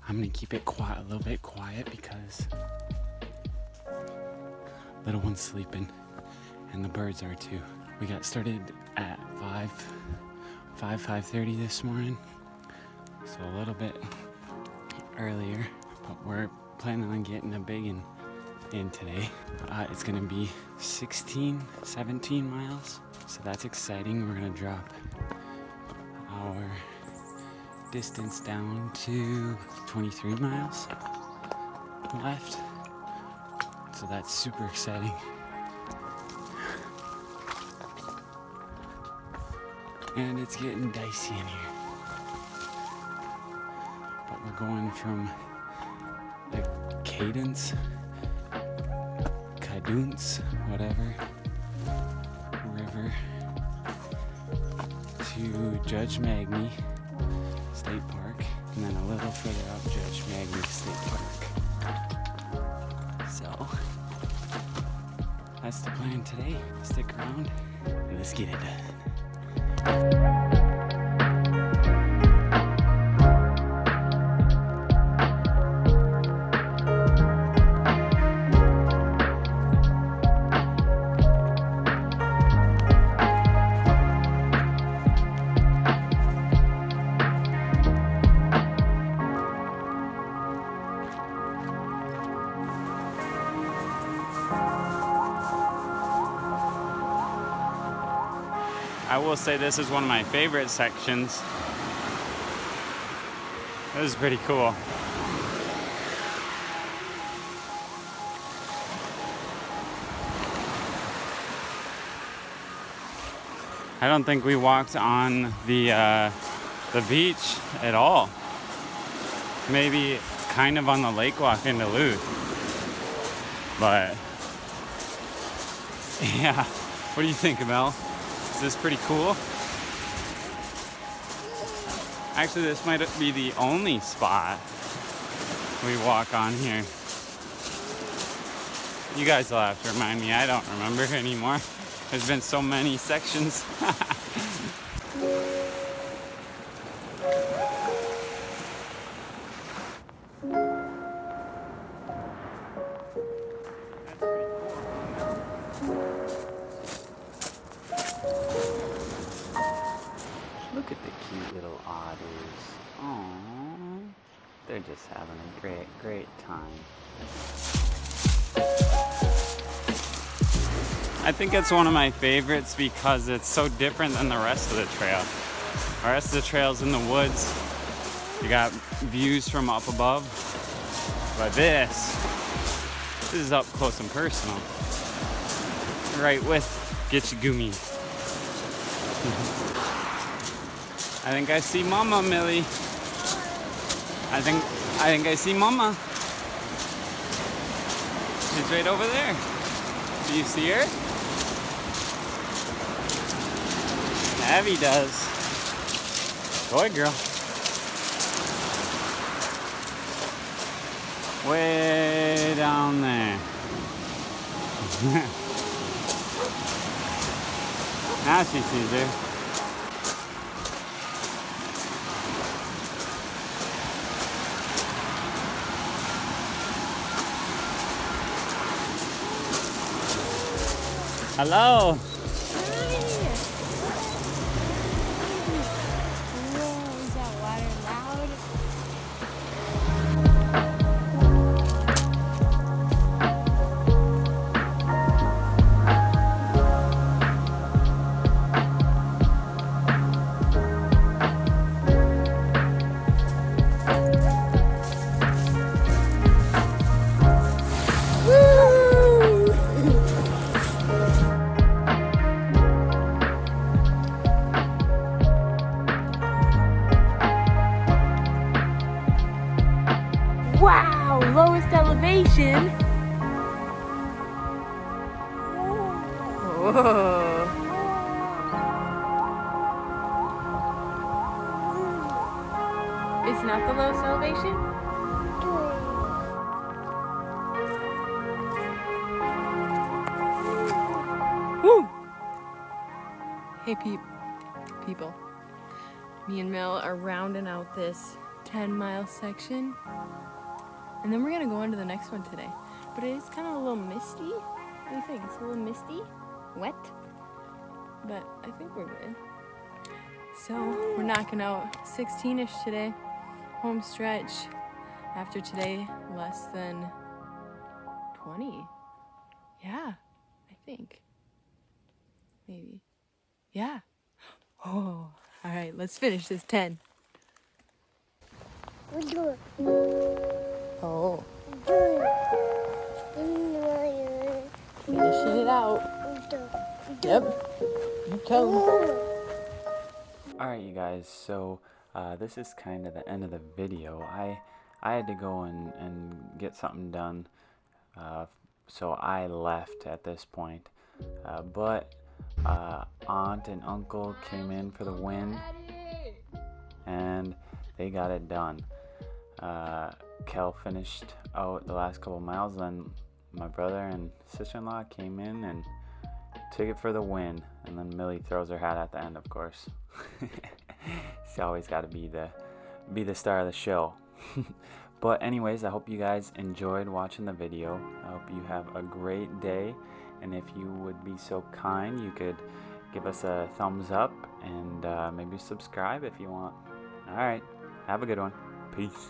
I'm gonna keep it quiet, a little bit quiet, because little one's sleeping and the birds are too. We got started at 5:30 this morning, so a little bit earlier, but we're planning on getting a big one in today. It's gonna be 17 miles, so that's exciting. We're gonna drop our distance down to 23 miles left, so that's super exciting. And it's getting dicey in here, but we're going from the Cadence, whatever, river to Judge Magny State Park, and then a little further up Judge Magny State Park. So that's the plan today. Stick around and let's get it done. I will say this is one of my favorite sections. This is pretty cool. I don't think we walked on the beach at all. Maybe kind of on the lake walk in Duluth. But yeah, what do you think, Mel? Is this pretty cool? Actually, this might be the only spot we walk on here. You guys will have to remind me. I don't remember anymore. There's been so many sections. Look at the cute little otters. Aww. They're just having a great time. I think it's one of my favorites because it's so different than the rest of the trail. The rest of the trail's in the woods. You got views from up above. But this is up close and personal. Right with Gitchigumi. I think I see Mama, Millie. I think I see Mama. She's right over there. Do you see her? Abby does. Go ahead, girl. Way down there. Now she sees her. Hello. Whoa. It's not the lowest elevation? Woo! Hey people. Me and Mel are rounding out this 10-mile section. And then we're gonna go on to the next one today. But it is kind of a little misty. What do you think? It's a little misty? Wet? But I think we're good. So we're knocking out 16-ish today. Home stretch. After today, less than 20. Yeah, I think. Maybe. Yeah. Oh, all right, let's finish this 10. Oh. Finishing it out. Yep. You tell them. Alright, you guys, so this is kind of the end of the video. I had to go and get something done, so I left at this point. But aunt and uncle came in for the win, and they got it done. Kel finished out the last couple miles, then my brother and sister-in-law came in and took it for the win, and then Millie throws her hat at the end, of course. She's always got to be the star of the show. But anyways, I hope you guys enjoyed watching the video. I hope you have a great day, and if you would be so kind, you could give us a thumbs up and maybe subscribe if you want. Alright, have a good one. Peace.